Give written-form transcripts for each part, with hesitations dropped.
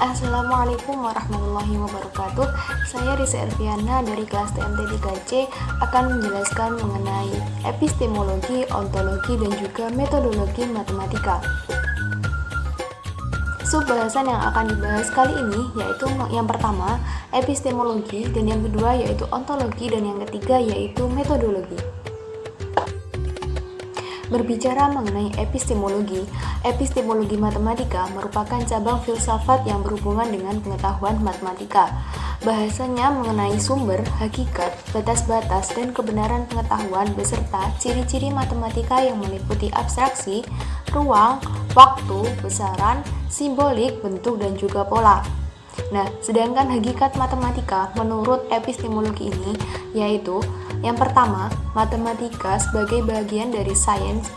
Assalamualaikum warahmatullahi wabarakatuh. Saya Risa Erviana dari kelas TMT 3C akan menjelaskan mengenai epistemologi, ontologi, dan juga metodologi matematika. Subbahasan yang akan dibahas kali ini yaitu yang pertama epistemologi, dan yang kedua yaitu ontologi, dan yang ketiga yaitu metodologi. Berbicara mengenai epistemologi, epistemologi matematika merupakan cabang filsafat yang berhubungan dengan pengetahuan matematika. Bahasanya mengenai sumber, hakikat, batas-batas, dan kebenaran pengetahuan beserta ciri-ciri matematika yang meliputi abstraksi, ruang, waktu, besaran, simbolik, bentuk, dan juga pola. Nah, sedangkan hakikat matematika menurut epistemologi ini yaitu yang pertama, matematika sebagai bagian dari sains,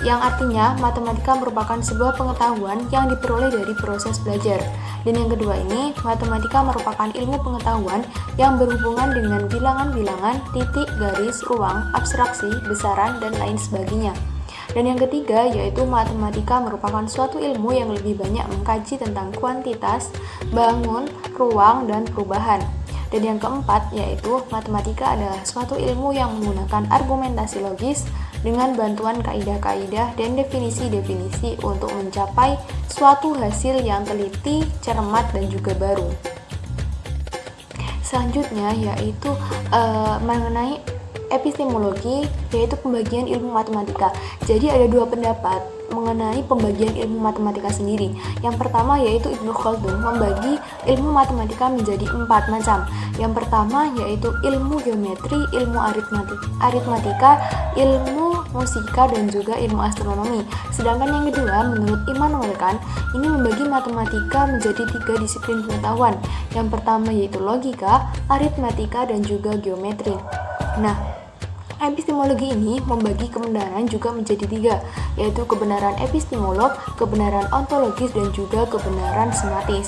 yang artinya matematika merupakan sebuah pengetahuan yang diperoleh dari proses belajar. Dan yang kedua ini, matematika merupakan ilmu pengetahuan yang berhubungan dengan bilangan-bilangan, titik, garis, ruang, abstraksi, besaran, dan lain sebagainya. Dan yang ketiga yaitu matematika merupakan suatu ilmu yang lebih banyak mengkaji tentang kuantitas, bangun, ruang, dan perubahan. Dan yang keempat yaitu matematika adalah suatu ilmu yang menggunakan argumentasi logis dengan bantuan kaidah-kaidah dan definisi-definisi untuk mencapai suatu hasil yang teliti, cermat, dan juga baru. Selanjutnya yaitu mengenai epistemologi, yaitu pembagian ilmu matematika. Jadi ada dua pendapat mengenai pembagian ilmu matematika sendiri. Yang pertama yaitu Ibnu Khaldun membagi ilmu matematika menjadi 4 macam. Yang pertama yaitu ilmu geometri, ilmu aritmatika, ilmu musika, dan juga ilmu astronomi. Sedangkan yang kedua menurut Immanuel Kant ini membagi matematika menjadi 3 disiplin pengetahuan. Yang pertama yaitu logika, aritmatika, dan juga geometri. Nah, epistemologi ini membagi kebenaran juga menjadi 3, yaitu kebenaran epistemolog, kebenaran ontologis, dan juga kebenaran sematis.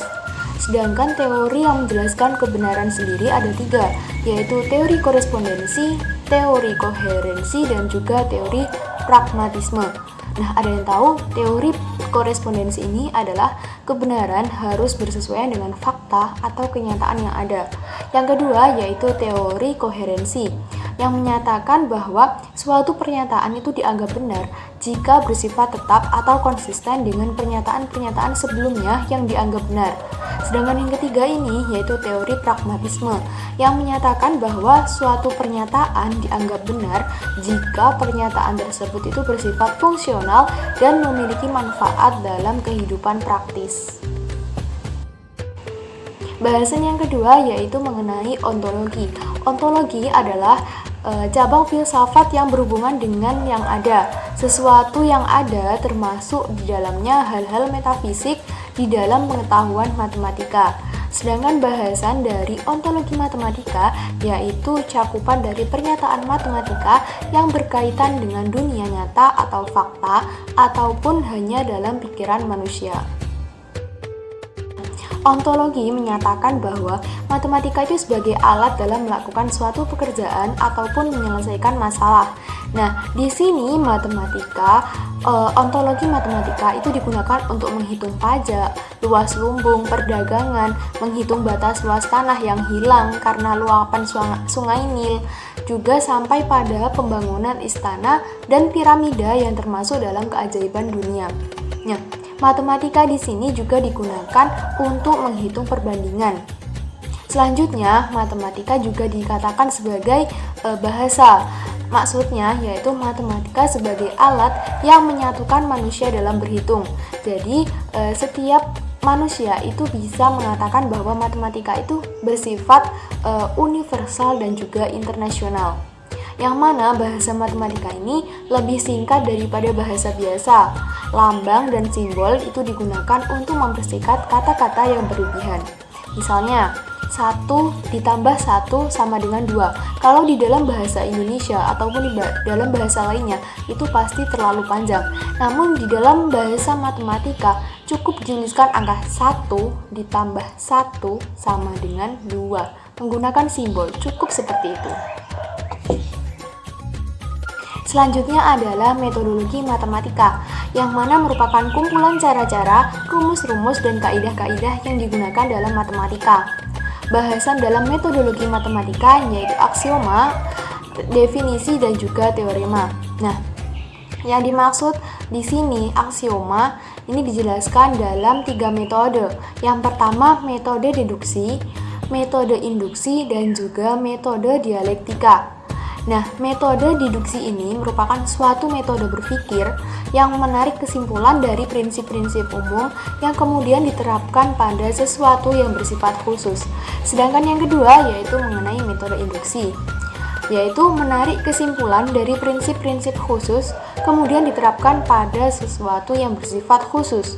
Sedangkan teori yang menjelaskan kebenaran sendiri ada 3, yaitu teori korespondensi, teori koherensi, dan juga teori pragmatisme. Nah, ada yang tahu teori korespondensi ini adalah kebenaran harus bersesuaian dengan fakta atau kenyataan yang ada. Yang kedua yaitu teori koherensi, yang menyatakan bahwa suatu pernyataan itu dianggap benar jika bersifat tetap atau konsisten dengan pernyataan-pernyataan sebelumnya yang dianggap benar. Sedangkan yang ketiga ini yaitu teori pragmatisme, yang menyatakan bahwa suatu pernyataan dianggap benar jika pernyataan tersebut itu bersifat fungsional dan memiliki manfaat dalam kehidupan praktis. Bahasan yang kedua yaitu mengenai ontologi. Ontologi adalah cabang filsafat yang berhubungan dengan yang ada. Sesuatu yang ada termasuk di dalamnya hal-hal metafisik di dalam pengetahuan matematika. Sedangkan bahasan dari ontologi matematika yaitu cakupan dari pernyataan matematika yang berkaitan dengan dunia nyata atau fakta ataupun hanya dalam pikiran manusia. Ontologi menyatakan bahwa matematika itu sebagai alat dalam melakukan suatu pekerjaan ataupun menyelesaikan masalah. Nah, di sini ontologi matematika itu digunakan untuk menghitung pajak, luas lumbung, perdagangan, menghitung batas luas tanah yang hilang karena luapan sungai Nil, juga sampai pada pembangunan istana dan piramida yang termasuk dalam keajaiban dunia. Nah, matematika di sini juga digunakan untuk menghitung perbandingan. Selanjutnya, matematika juga dikatakan sebagai bahasa. Maksudnya yaitu matematika sebagai alat yang menyatukan manusia dalam berhitung. Jadi, setiap manusia itu bisa mengatakan bahwa matematika itu bersifat universal dan juga internasional. Yang mana bahasa matematika ini lebih singkat daripada bahasa biasa. Lambang dan simbol itu digunakan untuk mempersingkat kata-kata yang berlebihan. Misalnya, 1 ditambah 1 sama dengan 2. Kalau di dalam bahasa Indonesia ataupun di dalam bahasa lainnya, itu pasti terlalu panjang. Namun di dalam bahasa matematika, cukup dituliskan angka 1 ditambah 1 sama dengan 2. Menggunakan simbol, cukup seperti itu. Selanjutnya adalah metodologi matematika, yang mana merupakan kumpulan cara-cara, rumus-rumus, dan kaidah-kaidah yang digunakan dalam matematika. Bahasan dalam metodologi matematika yaitu aksioma, definisi, dan juga teorema. Nah, yang dimaksud di sini aksioma ini dijelaskan dalam 3 metode. Yang pertama metode deduksi, metode induksi, dan juga metode dialektika. Nah, metode deduksi ini merupakan suatu metode berpikir yang menarik kesimpulan dari prinsip-prinsip umum yang kemudian diterapkan pada sesuatu yang bersifat khusus. Sedangkan yang kedua yaitu mengenai metode induksi, yaitu menarik kesimpulan dari prinsip-prinsip khusus kemudian diterapkan pada sesuatu yang bersifat khusus.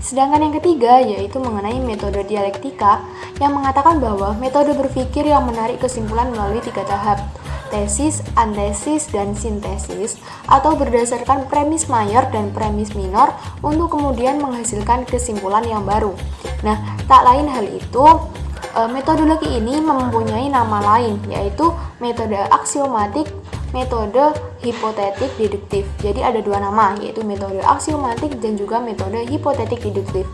Sedangkan yang ketiga yaitu mengenai metode dialektika yang mengatakan bahwa metode berpikir yang menarik kesimpulan melalui 3 tahap, tesis, antesis, dan sintesis, atau berdasarkan premis mayor dan premis minor untuk kemudian menghasilkan kesimpulan yang baru. Nah, tak lain hal itu, metodologi ini mempunyai nama lain, yaitu metode aksiomatik, metode hipotetik deduktif. Jadi ada 2 nama, yaitu metode aksiomatik dan juga metode hipotetik deduktif.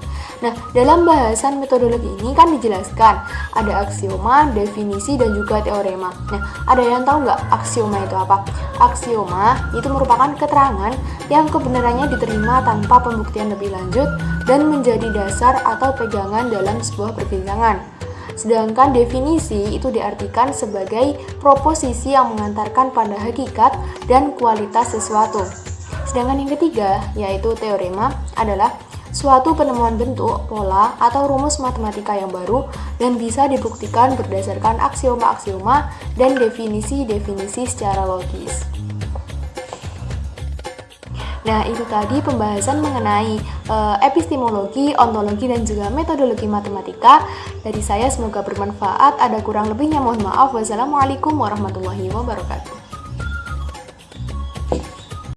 Nah, dalam bahasan metodologi ini kan dijelaskan ada aksioma, definisi, dan juga teorema. Nah, ada yang tahu nggak aksioma itu apa? Aksioma itu merupakan keterangan yang kebenarannya diterima tanpa pembuktian lebih lanjut dan menjadi dasar atau pegangan dalam sebuah perbincangan. Sedangkan definisi itu diartikan sebagai proposisi yang mengantarkan pada hakikat dan kualitas sesuatu. Sedangkan yang ketiga, yaitu teorema, adalah suatu penemuan bentuk, pola, atau rumus matematika yang baru dan bisa dibuktikan berdasarkan aksioma-aksioma dan definisi-definisi secara logis. Nah, itu tadi pembahasan mengenai epistemologi, ontologi, dan juga metodologi matematika. Dari saya semoga bermanfaat. Ada kurang lebihnya mohon maaf. Wassalamualaikum warahmatullahi wabarakatuh.